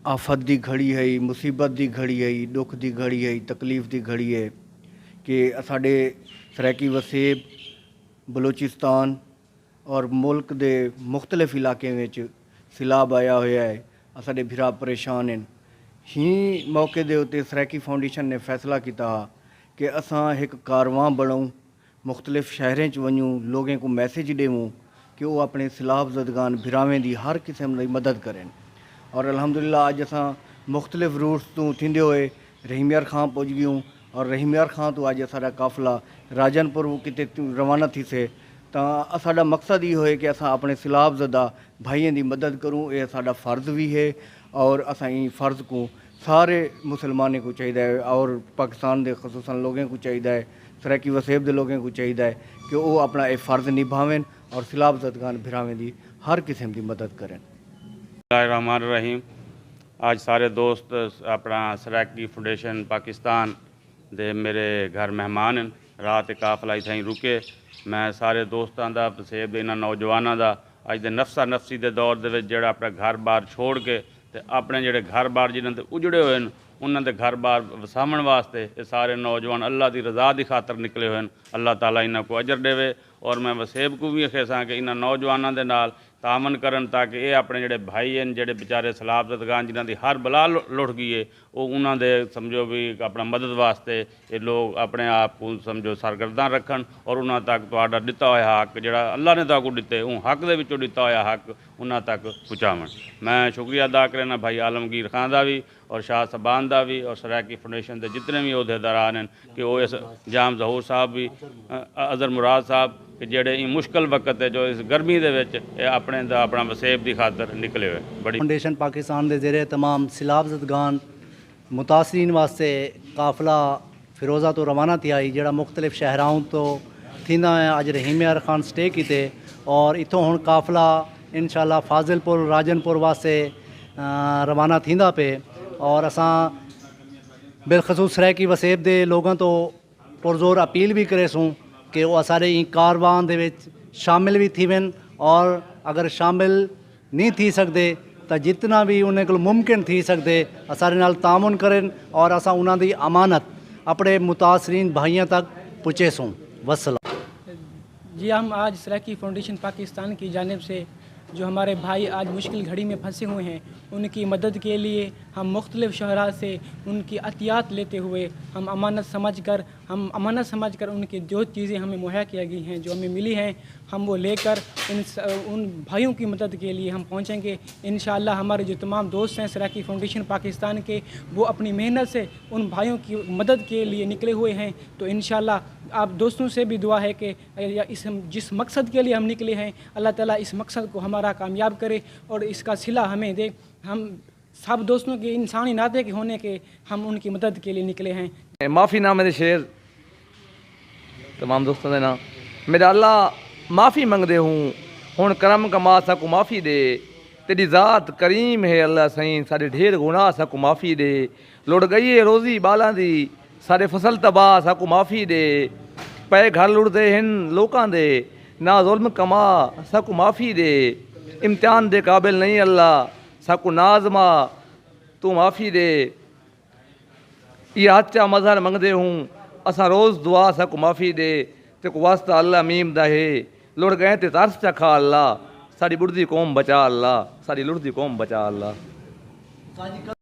आफत की घड़ी है, मुसीबत की घड़ी है, दुख की घड़ी है, तकलीफ की घड़ी है कि साढ़े सराकी वसेब बलोचिस्तान और मुल्क के मुख्तलिफ इलाके में सैलाब आया हुआ है। साढ़े भिरा परेशान हैं। ही मौके के उत्ते सराकी फाउंडेशन ने फैसला किया कि असां एक कारवां बढ़ूँ, मुख्तलिफ शहरों वनूँ, लोगों को मैसेज देवूँ कि वो अपने सैलाब ज़दगान भिरावें की हर किस्म की मदद करें। और अल्हम्दुलिल्लाह अज असां मुख्तलिफ रूट्स तो थींदे हुए रहीमयार खां पहुँच गयूँ और रहीमयार खां तो अज साडा काफ़िला राजनपुर किते रवाना थी से। तो साडा मकसद ये है कि असां अपने सैलाब ज़दा भाइयों की मदद करूँ, ये साडा फ़र्ज़ भी है और असां इन फ़र्ज़ को सारे मुसलमानों को चाहिए और पाकिस्तान के खसूसन लोगों को चाहिए, सराकी वसेब के लोगों को चाहिए कि वो अपना ये फ़र्ज़ निभावें और सैलाब ज़दगान भिरावें की हर किस्म की मदद करें। रहमान रहीम। आज सारे दोस्त अपना सराकी फाउंडेशन पाकिस्तान दे मेरे घर मेहमान हैं। रात काफला इत्थें रुके। मैं सारे दोस्तों का वसेब इन्होंने नौजवानों का अज दे नफसा नफसी के दौर के जोड़ा अपना घर बार छोड़ के ते अपने जोड़े घर बार जिन्होंने उजड़े हुए हैं उन्होंने घर बार वसावन वास्ते ये सारे नौजवान अल्लाह की रज़ा की खातर निकले हुए हैं। अल्लाह ताला इन्हों को अजर देवे। और मैं वसेब को भी आखेसा कि इन्होंने नौजवानों के नाल तामन करन ताकि ये अपने जोड़े भाई हैं जोड़े बेचारे सैलाब ज़दगान जिन्हों की हर बला लुट गई है वो उन्होंने समझो भी अपना मदद वास्ते ये लोग अपने आप को समझो सरगर्दा रखन और उन्होंने तक तो दिता हुआ हक जोड़ा अल्लाह ने तुहानू दिते उन हक दे विचों दिता हुआ हक उन्होंने तक पहुँचावन। मैं शुक्रिया अदा करना भाई आलमगीर खान का भी और शाह सबान का भी और सराकी फाउंडेशन के जितने भी अहदेदारान हैं कि वो इस जाम जहूर साहब भी अज़र मुराद साहब कि जेड़े मुश्किल वक्त है जो इस गर्मी के अपने अपना वसेब की खातर निकले हुए बड़ी फाउंडेशन पाकिस्तान के ज़ेरे तमाम सैलाब ज़दगान मुतासरीन वास्ते काफ़िला फिरोज़ा तो रवाना थी आई जोड़ा मुख्तलिफ शहरों तो थींदा है। अज रहीमयार खान स्टे किते और इतों हुण काफ़िला इंशाअल्लाह फाजिलपुर राजनपुर वास्ते रवाना थींदा पे और असां बिलखसूस सराकी वसेब के लोगों तो पुरजोर अपील भी करेसूँ कि वो असारे ई कारवां दे विच शामिल भी थी वन और अगर शामिल नहीं थी सकते तो जितना भी उन्हें को मुमकिन थी सकते असारे नाल तामुन करें और असा उन्हां दी अमानत अपने मुतासरीन भाइयों तक पहुँचेसूँ। वस्सलाम। जी हम आज सराकी फाउंडेशन पाकिस्तान की जानिब से जो हमारे भाई आज मुश्किल घड़ी में फंसे हुए हैं उनकी मदद के लिए हम मुख्तलिफ़ शहरा से उनकी अतियात लेते हुए हम अमानत समझ कर उनकी जो चीज़ें हमें मुहैया किया गई हैं जो हमें मिली हैं हम वो लेकर उन भाइयों की मदद के लिए हम पहुंचेंगे। इंशाअल्लाह हमारे जो तमाम दोस्त हैं सराकी फाउंडेशन पाकिस्तान के वो अपनी मेहनत से उन भाइयों की मदद के लिए निकले हुए हैं। तो इंशाअल्लाह आप दोस्तों से भी दुआ है कि जिस मकसद के लिए हम निकले हैं अल्लाह ताला इस मकसद को हमारा कामयाब करे और इसका सिला हमें दे। हम सब दोस्तों के इंसानी नाते के होने के हम उनकी मदद के लिए निकले हैं। माफ़ी नाम मेरे शेर तमाम दोस्तों के नाम मेरा अल्लाह माफ़ी मंगदे हूँ हुण करम कमा सकूँ माफ़ी दे तेरी ज़ात करीम है अल्लाह सही सारे ढेर गुनाह सकूँ माफ़ी दे लुट गई है रोज़ी बालां दी सारे फसल तबाह सकूँ माफ़ी दे पै घर लुटदे हिन लोकां दे ना जुल्म कमा सकूँ माफ़ी दे इम्तिहान दे काबिल नहीं अल्लाह सकूँ नाज़मा तू माफ़ी दे ये अच्छा मज़हर मंगदे हूँ असा रोज़ दुआ सकूँ माफ़ी दे ते को वास्ता अल्लाह मीम दा है लुट गए ते तरस चखा अल्लाह सारी बुढ़दी कौम बचा अल्लाह सारी लुटदी कौम बचा अल्लाह।